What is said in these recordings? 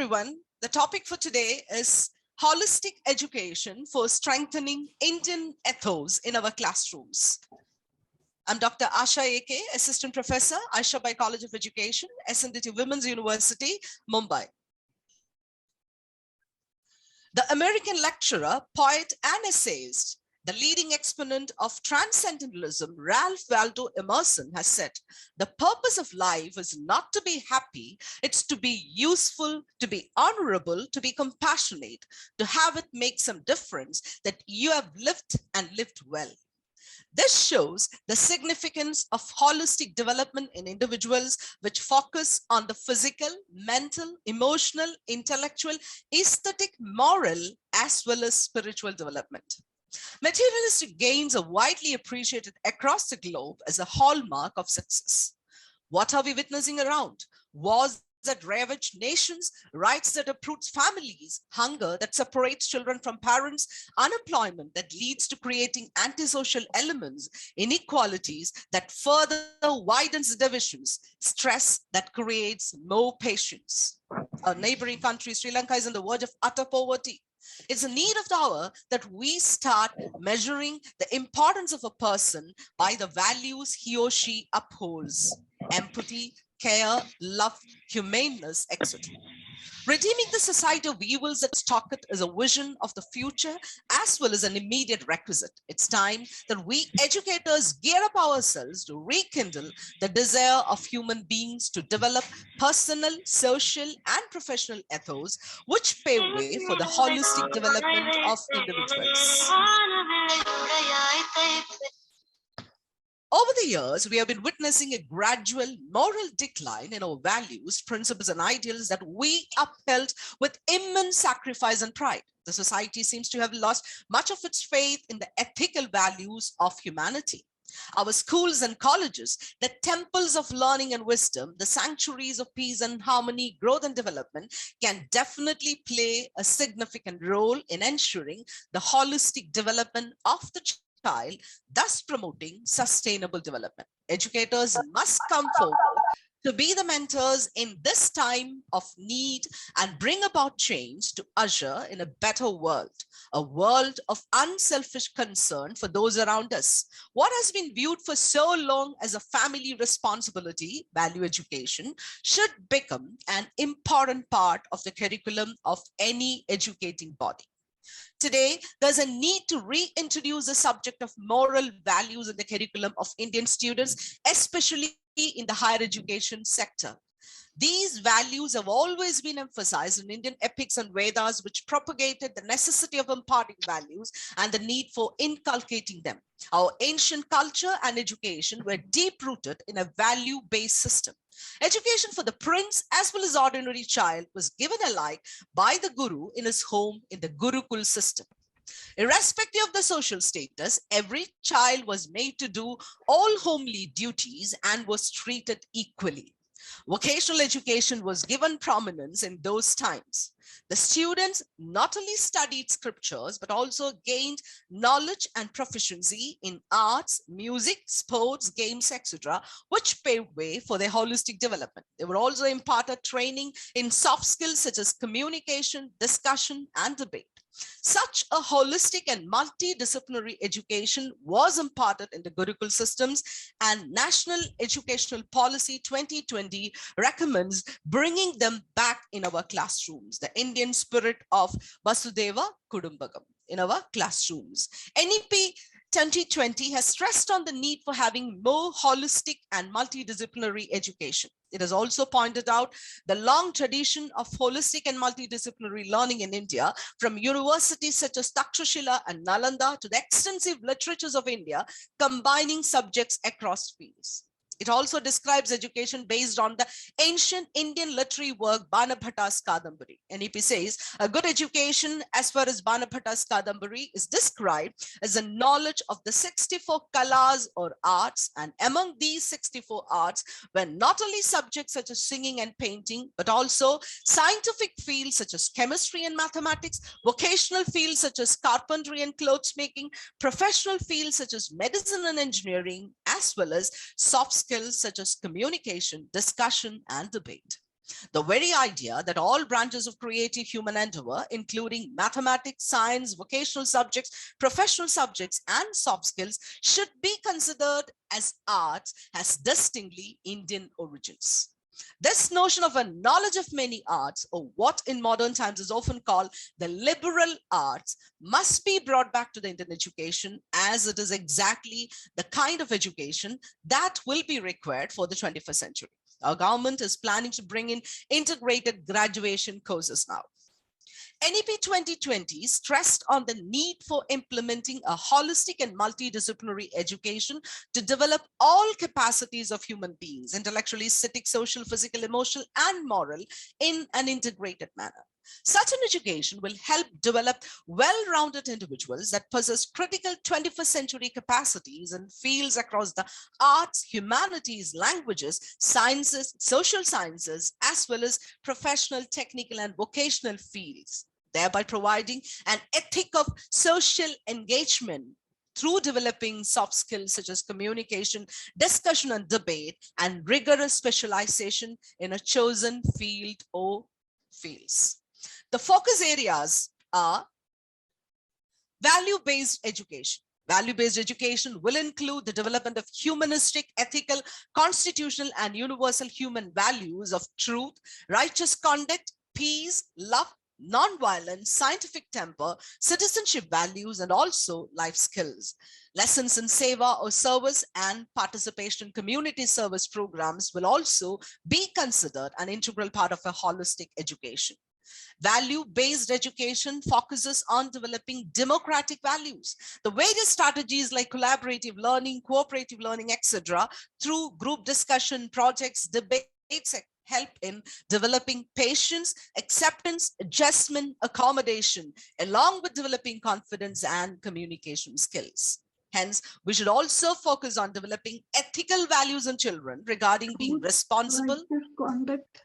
everyone. The topic for today is holistic education for strengthening Indian ethos in our classrooms. I'm Dr. Asha AK, Assistant Professor, Asha by College of Education, SNDT Women's University, Mumbai. The American lecturer, poet, and essayist, the leading exponent of transcendentalism, Ralph Waldo Emerson, has said, the purpose of life is not to be happy, it's to be useful, to be honorable, to be compassionate, to have it make some difference, that you have lived and lived well. This shows the significance of holistic development in individuals, which focus on the physical, mental, emotional, intellectual, aesthetic, moral, as well as spiritual development. Materialistic gains are widely appreciated across the globe as a hallmark of success. What are we witnessing around? Wars that ravage nations, riots that uproot families, hunger that separates children from parents, unemployment that leads to creating antisocial elements, inequalities that further widens divisions, stress that creates more patience. Our neighboring country, Sri Lanka, is on the verge of utter poverty. It's a need of the hour that we start measuring the importance of a person by the values he or she upholds: empathy, care, love, humaneness, etc. Redeeming the society of evils that stalk it is a vision of the future as well as an immediate requisite. It's time that we educators gear up ourselves to rekindle the desire of human beings to develop personal, social, and professional ethos, which pave way for the holistic development of individuals. Over the years, we have been witnessing a gradual moral decline in our values, principles, and ideals that we upheld with immense sacrifice and pride. The society seems to have lost much of its faith in the ethical values of humanity. Our schools and colleges, the temples of learning and wisdom, the sanctuaries of peace and harmony, growth and development, can definitely play a significant role in ensuring the holistic development of the child, thus promoting sustainable development. Educators must come forward to be the mentors in this time of need and bring about change to usher in a better world, a world of unselfish concern for those around us. What has been viewed for so long as a family responsibility, value education, should become an important part of the curriculum of any educating body. Today, there's a need to reintroduce the subject of moral values in the curriculum of Indian students, especially in the higher education sector. These values have always been emphasized in Indian epics and Vedas, which propagated the necessity of imparting values and the need for inculcating them. Our ancient culture and education were deep-rooted in a value-based system. Education for the prince as well as ordinary child was given alike by the guru in his home in the Gurukul system. Irrespective of the social status, every child was made to do all homely duties and was treated equally. Vocational education was given prominence in those times. The students not only studied scriptures, but also gained knowledge and proficiency in arts, music, sports, games, etc., which paved way for their holistic development. They were also imparted training in soft skills such as communication, discussion, and debate. Such a holistic and multidisciplinary education was imparted in the Gurukul systems, and National Educational Policy 2020 recommends bringing them back in our classrooms, the Indian spirit of Vasudeva Kudumbakam in our classrooms. NEP 2020 has stressed on the need for having more holistic and multidisciplinary education. It has also pointed out the long tradition of holistic and multidisciplinary learning in India, from universities such as Takshashila and Nalanda to the extensive literatures of India, combining subjects across fields. It also describes education based on the ancient Indian literary work Banabhatta's Kadambari. NEP says a good education as far as Banabhatta's Kadambari is described as a knowledge of the 64 kalas or arts, and among these 64 arts were not only subjects such as singing and painting, but also scientific fields such as chemistry and mathematics, vocational fields such as carpentry and clothes making, professional fields such as medicine and engineering, as well as soft skills such as communication, discussion, and debate. The very idea that all branches of creative human endeavor, including mathematics, science, vocational subjects, professional subjects, and soft skills, should be considered as arts, has distinctly Indian origins. This notion of a knowledge of many arts, or what in modern times is often called the liberal arts, must be brought back to the Indian education, as it is exactly the kind of education that will be required for the 21st century. Our government is planning to bring in integrated graduation courses now. NEP 2020 stressed on the need for implementing a holistic and multidisciplinary education to develop all capacities of human beings, intellectually, aesthetic, social, physical, emotional, and moral, in an integrated manner. Such an education will help develop well-rounded individuals that possess critical 21st century capacities in fields across the arts, humanities, languages, sciences, social sciences, as well as professional, technical, and vocational fields, thereby providing an ethic of social engagement through developing soft skills such as communication, discussion and debate, and rigorous specialization in a chosen field or fields. The focus areas are value-based education. Value-based education will include the development of humanistic, ethical, constitutional, and universal human values of truth, righteous conduct, peace, love, non-violence, scientific temper, citizenship values, and also life skills. Lessons in seva or service and participation in community service programs will also be considered an integral part of a holistic education. Value-based education focuses on developing democratic values. The various strategies like collaborative learning, cooperative learning, etc., through group discussion, projects, debates, help in developing patience, acceptance, adjustment, accommodation, along with developing confidence and communication skills. Hence, we should also focus on developing ethical values in children regarding being responsible, conduct,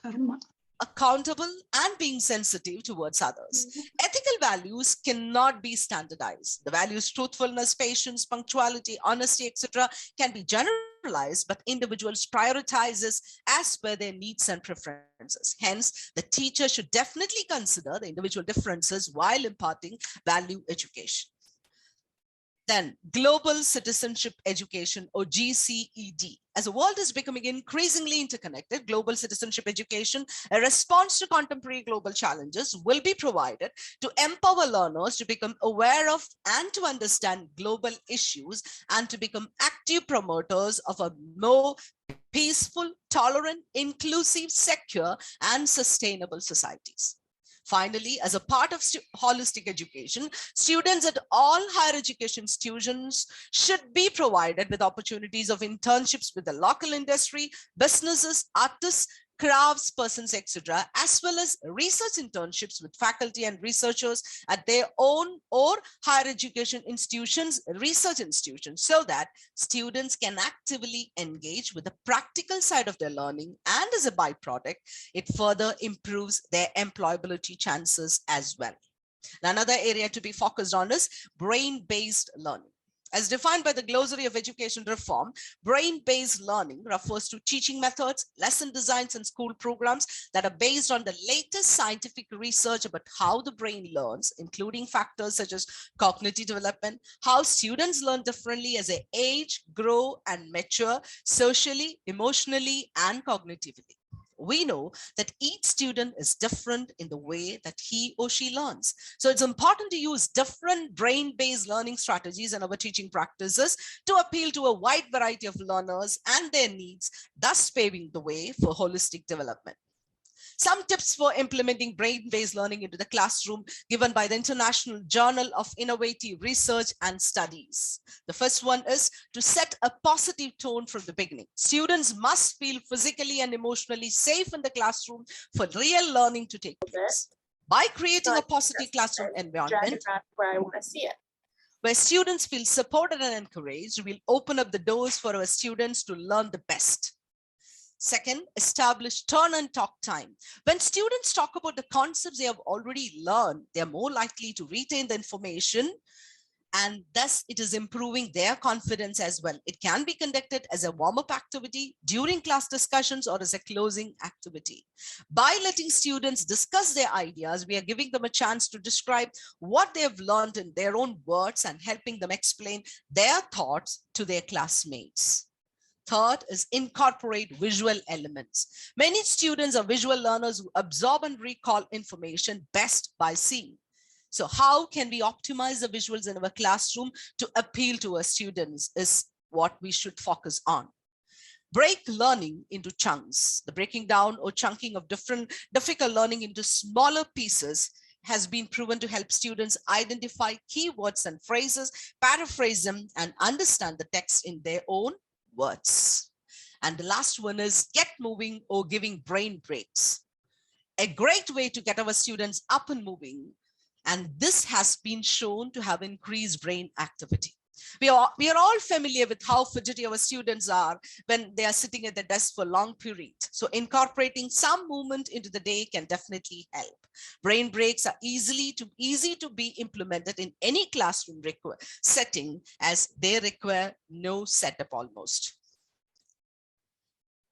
karma, accountable, and being sensitive towards others. Ethical values cannot be standardized. The values truthfulness, patience, punctuality, honesty, etc. can be generalized, but individuals prioritizes as per their needs and preferences. Hence, the teacher should definitely consider the individual differences while imparting value education. Then global citizenship education, or GCED. As the world is becoming increasingly interconnected, global citizenship education, a response to contemporary global challenges, will be provided to empower learners to become aware of and to understand global issues and to become active promoters of a more peaceful, tolerant, inclusive, secure, and sustainable societies. Finally, as a part of holistic education, students at all higher education institutions should be provided with opportunities of internships with the local industry, businesses, artists, crafts persons, etc., as well as research internships with faculty and researchers at their own or higher education institutions, research institutions, so that students can actively engage with the practical side of their learning, and as a byproduct, it further improves their employability chances as well. Another area to be focused on is brain-based learning. As defined by the Glossary of Education Reform, brain-based learning refers to teaching methods, lesson designs, and school programs that are based on the latest scientific research about how the brain learns, including factors such as cognitive development, how students learn differently as they age, grow, and mature socially, emotionally, and cognitively. We know that each student is different in the way that he or she learns. So it's important to use different brain-based learning strategies in our teaching practices to appeal to a wide variety of learners and their needs, thus paving the way for holistic development. Some tips for implementing brain-based learning into the classroom given by the International Journal of Innovative Research and Studies. The first one is to set a positive tone from the beginning. Students must feel physically and emotionally safe in the classroom for real learning to take place. By creating a positive classroom environment where students feel supported and encouraged, we'll open up the doors for our students to learn the best. Second, establish turn and talk time. When students talk about the concepts they have already learned, they are more likely to retain the information and thus it is improving their confidence as well. It can be conducted as a warm-up activity during class discussions or as a closing activity. By letting students discuss their ideas, we are giving them a chance to describe what they have learned in their own words and helping them explain their thoughts to their classmates. Third is incorporate visual elements. Many students are visual learners who absorb and recall information best by seeing. So how can we optimize the visuals in our classroom to appeal to our students is what we should focus on. Break learning into chunks. The breaking down or chunking of difficult learning into smaller pieces has been proven to help students identify keywords and phrases, paraphrase them, and understand the text in their own words. And the last one is get moving or giving brain breaks. A great way to get our students up and moving, and this has been shown to have increased brain activity. We are all familiar with how fidgety our students are when they are sitting at the desk for long periods. So incorporating some movement into the day can definitely help. Brain breaks are easy to be implemented in any classroom setting, as they require no setup almost.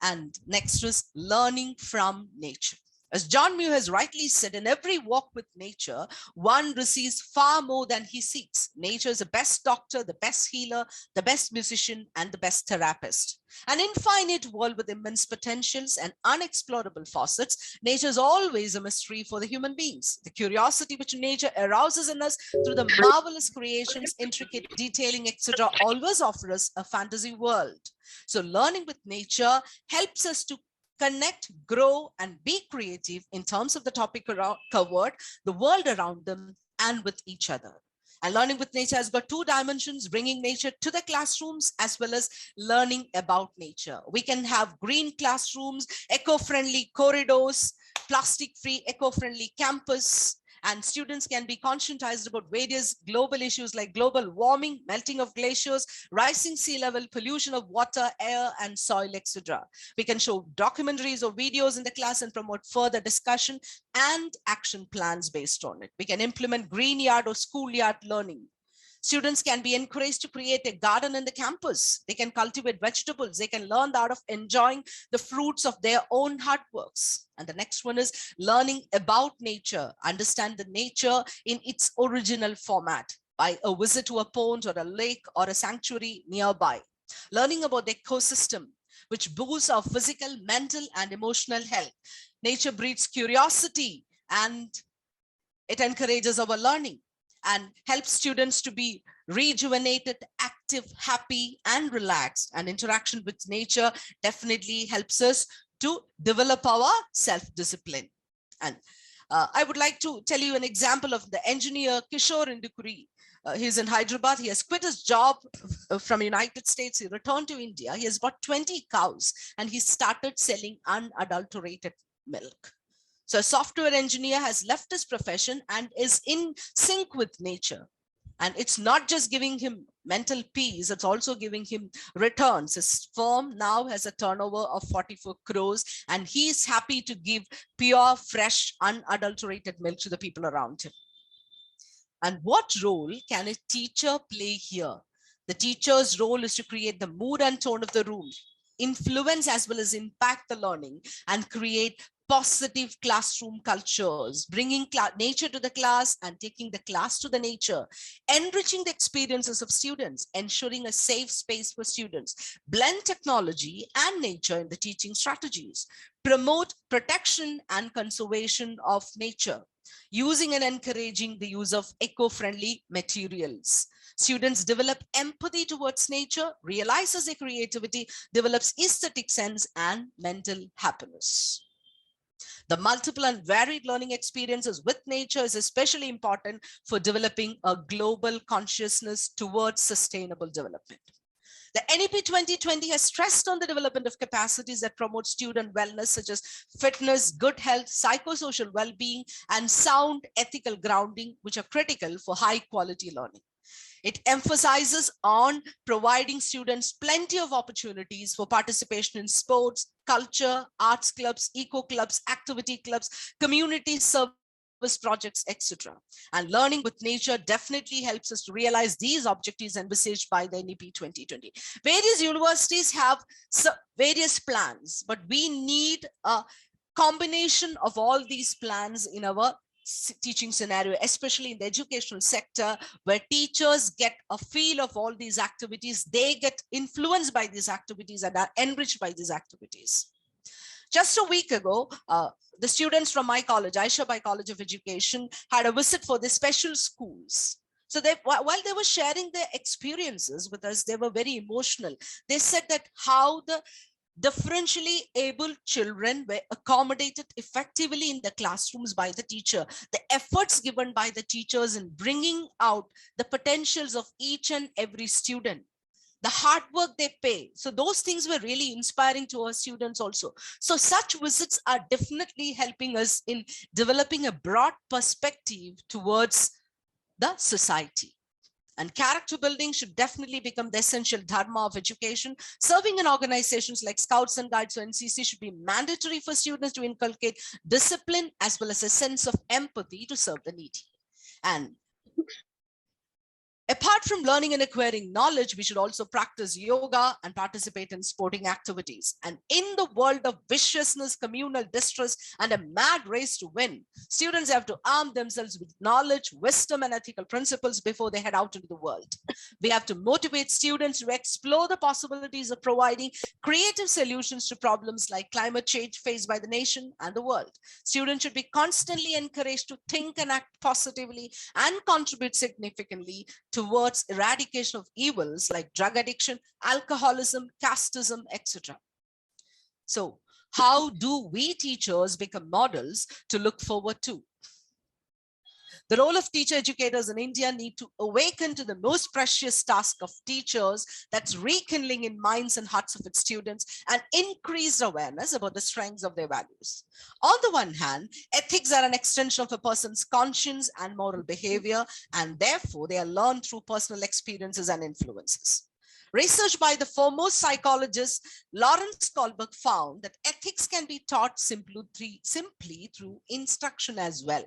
And next is learning from nature. As John Muir has rightly said, in every walk with nature, one receives far more than he seeks. Nature is the best doctor, the best healer, the best musician, and the best therapist. An infinite world with immense potentials and unexplorable facets, nature is always a mystery for the human beings. The curiosity which nature arouses in us through the marvelous creations, intricate detailing, etc., always offers us a fantasy world. So learning with nature helps us to connect, grow, and be creative in terms of the topic covered, the world around them, and with each other. And learning with nature has got two dimensions, bringing nature to the classrooms as well as learning about nature. We can have green classrooms, eco-friendly corridors, plastic-free, eco-friendly campus, and students can be conscientized about various global issues like global warming, melting of glaciers, rising sea level, pollution of water, air, and soil, etc. We can show documentaries or videos in the class and promote further discussion and action plans based on it. We can implement green yard or schoolyard learning. Students can be encouraged to create a garden in the campus. They can cultivate vegetables. They can learn the art of enjoying the fruits of their own hard works. And the next one is learning about nature. Understand the nature in its original format by a visit to a pond or a lake or a sanctuary nearby. Learning about the ecosystem, which boosts our physical, mental, and emotional health. Nature breeds curiosity and it encourages our learning and helps students to be rejuvenated, active, happy, and relaxed. And interaction with nature definitely helps us to develop our self-discipline. And I would like to tell you an example of the engineer Kishore Indukuri. He's in Hyderabad. He has quit his job from United States. He returned to India. He has bought 20 cows and he started selling unadulterated milk. So a software engineer has left his profession and is in sync with nature. And it's not just giving him mental peace, it's also giving him returns. His firm now has a turnover of 44 crores and he's happy to give pure, fresh, unadulterated milk to the people around him. And what role can a teacher play here? The teacher's role is to create the mood and tone of the room, influence as well as impact the learning, and create positive classroom cultures, bringing nature to the class and taking the class to the nature, enriching the experiences of students, ensuring a safe space for students, blend technology and nature in the teaching strategies, promote protection and conservation of nature, using and encouraging the use of eco-friendly materials. Students develop empathy towards nature, realizes their creativity, develops aesthetic sense and mental happiness. The multiple and varied learning experiences with nature is especially important for developing a global consciousness towards sustainable development. The NEP 2020 has stressed on the development of capacities that promote student wellness, such as fitness, good health, psychosocial well-being, and sound ethical grounding, which are critical for high-quality learning. It emphasizes on providing students plenty of opportunities for participation in sports, culture, arts clubs, eco clubs, activity clubs, community service service projects, etc. And learning with nature definitely helps us to realize these objectives envisaged by the NEP 2020. Various universities have various plans, but we need a combination of all these plans in our teaching scenario, especially in the educational sector, where teachers get a feel of all these activities, they get influenced by these activities and are enriched by these activities. Just a week ago, the students from my college, Asha College of Education, had a visit for the special schools. So while they were sharing their experiences with us, they were very emotional. They said that how the differentially able children were accommodated effectively in the classrooms by the teacher. The efforts given by the teachers in bringing out the potentials of each and every student, the hard work they pay. So those things were really inspiring to our students also. So such visits are definitely helping us in developing a broad perspective towards the society. And character building should definitely become the essential dharma of education. Serving in organizations like Scouts and Guides or NCC should be mandatory for students to inculcate discipline as well as a sense of empathy to serve the needy. And apart from learning and acquiring knowledge, we should also practice yoga and participate in sporting activities. And in the world of viciousness, communal distress, and a mad race to win, students have to arm themselves with knowledge, wisdom, and ethical principles before they head out into the world. We have to motivate students to explore the possibilities of providing creative solutions to problems like climate change faced by the nation and the world. Students should be constantly encouraged to think and act positively and contribute significantly towards eradication of evils like drug addiction, alcoholism, casteism, etc. So how do we teachers become models to look forward to? The role of teacher educators in India need to awaken to the most precious task of teachers, that's rekindling in minds and hearts of its students and increased awareness about the strengths of their values. On the one hand, ethics are an extension of a person's conscience and moral behavior, and therefore they are learned through personal experiences and influences. Research by the foremost psychologist Lawrence Kohlberg found that ethics can be taught simply through instruction as well.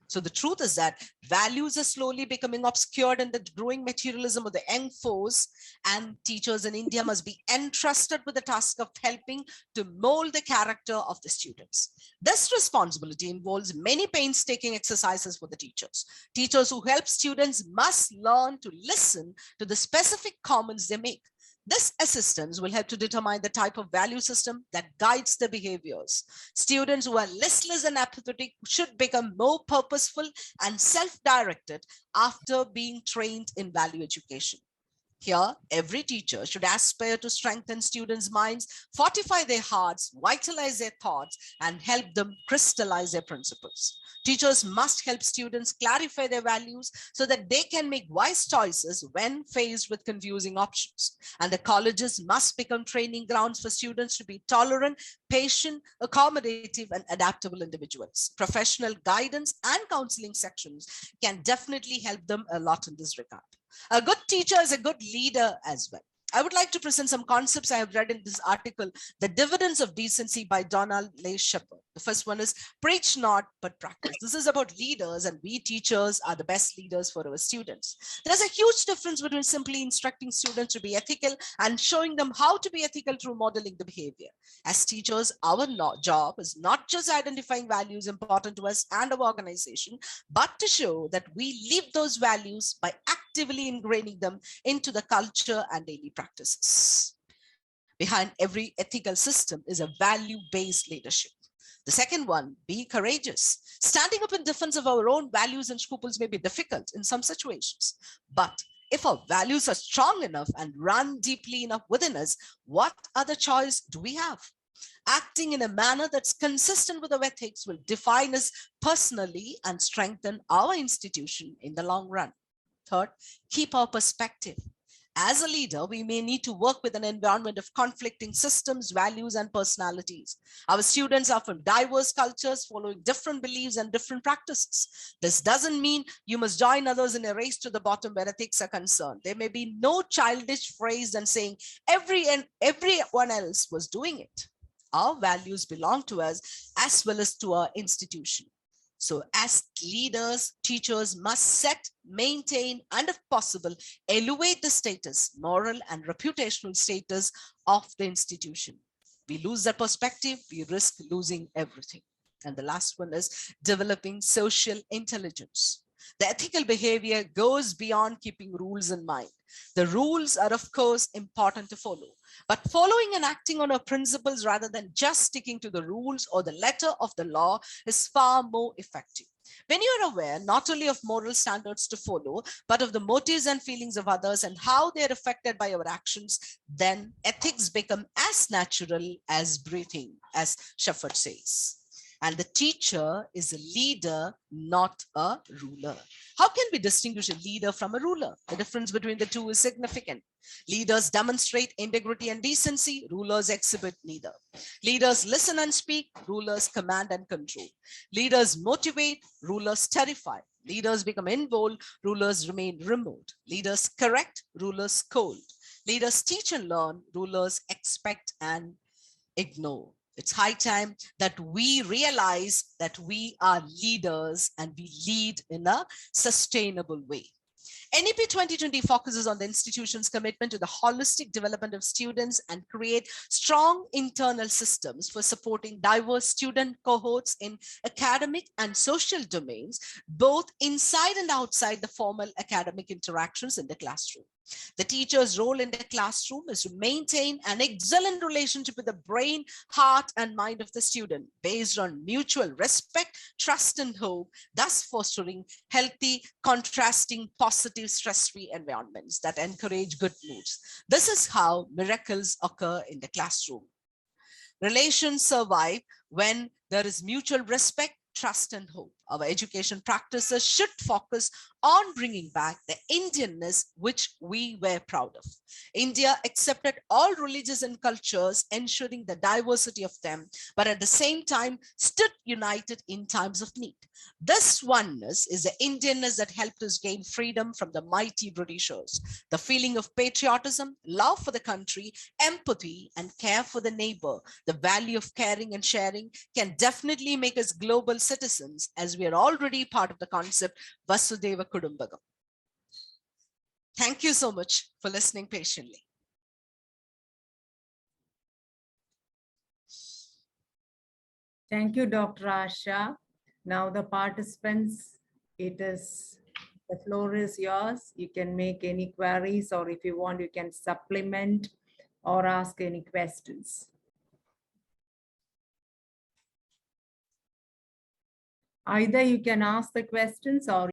So the truth is that values are slowly becoming obscured in the growing materialism of the young force, and teachers in India must be entrusted with the task of helping to mold the character of the students. This responsibility involves many painstaking exercises for the teachers. Teachers who help students must learn to listen to the specific comments they make. This assistance will help to determine the type of value system that guides their behaviors. Students who are listless and apathetic should become more purposeful and self-directed after being trained in value education. Here, every teacher should aspire to strengthen students' minds, fortify their hearts, vitalize their thoughts, and help them crystallize their principles. Teachers must help students clarify their values so that they can make wise choices when faced with confusing options. And the colleges must become training grounds for students to be tolerant, patient, accommodative, and adaptable individuals. Professional guidance and counseling sections can definitely help them a lot in this regard. A good teacher is a good leader as well. I would like to present some concepts I have read in this article, The Dividends of Decency by Donald Leigh Shepard. The first one is preach not, but practice. This is about leaders, and we teachers are the best leaders for our students. There's a huge difference between simply instructing students to be ethical and showing them how to be ethical through modeling the behavior. As teachers, our job is not just identifying values important to us and our organization, but to show that we live those values by actively ingraining them into the culture and daily practices. Behind every ethical system is a value-based leadership. The second one, be courageous. Standing up in defense of our own values and scruples may be difficult in some situations, but if our values are strong enough and run deeply enough within us, what other choice do we have? Acting in a manner that's consistent with our ethics will define us personally and strengthen our institution in the long run. Third, keep our perspective. As a leader, we may need to work with an environment of conflicting systems, values, and personalities. Our students are from diverse cultures, following different beliefs and different practices. This doesn't mean you must join others in a race to the bottom where ethics are concerned. There may be no childish phrase than saying everyone else was doing it. Our values belong to us as well as to our institution. So as leaders, teachers must set, maintain, and if possible, elevate the status, moral and reputational status of the institution. We lose that perspective, we risk losing everything. And the last one is developing social intelligence. The ethical behavior goes beyond keeping rules in mind. The rules are, of course, important to follow, but following and acting on our principles rather than just sticking to the rules or the letter of the law is far more effective. When you are aware not only of moral standards to follow, but of the motives and feelings of others and how they are affected by our actions, then ethics become as natural as breathing, as Shepherd says. And the teacher is a leader, not a ruler. How can we distinguish a leader from a ruler? The difference between the two is significant. Leaders demonstrate integrity and decency, rulers exhibit neither. Leaders listen and speak, rulers command and control. Leaders motivate, rulers terrify. Leaders become involved, rulers remain remote. Leaders correct, rulers scold. Leaders teach and learn, rulers expect and ignore. It's high time that we realize that we are leaders and we lead in a sustainable way. NEP 2020 focuses on the institution's commitment to the holistic development of students and create strong internal systems for supporting diverse student cohorts in academic and social domains, both inside and outside the formal academic interactions in the classroom. The teacher's role in the classroom is to maintain an excellent relationship with the brain, heart, and mind of the student based on mutual respect, trust, and hope, thus fostering healthy, contrasting, positive, stress-free environments that encourage good moods. This is how miracles occur in the classroom. Relations survive when there is mutual respect, trust, and hope. Our education practices should focus on bringing back the Indianness which we were proud of. India accepted all religions and cultures, ensuring the diversity of them, but at the same time stood united in times of need. This oneness is the Indianness that helped us gain freedom from the mighty Britishers. The feeling of patriotism, love for the country, empathy, and care for the neighbor, the value of caring and sharing can definitely make us global citizens, as we are already part of the concept Vasudhaiva Kudumbakam. Thank you so much for listening patiently. Thank you, Dr. Asha. Now the participants, the floor is yours. You can make any queries, or if you want, you can supplement or ask any questions. Either you can ask the questions or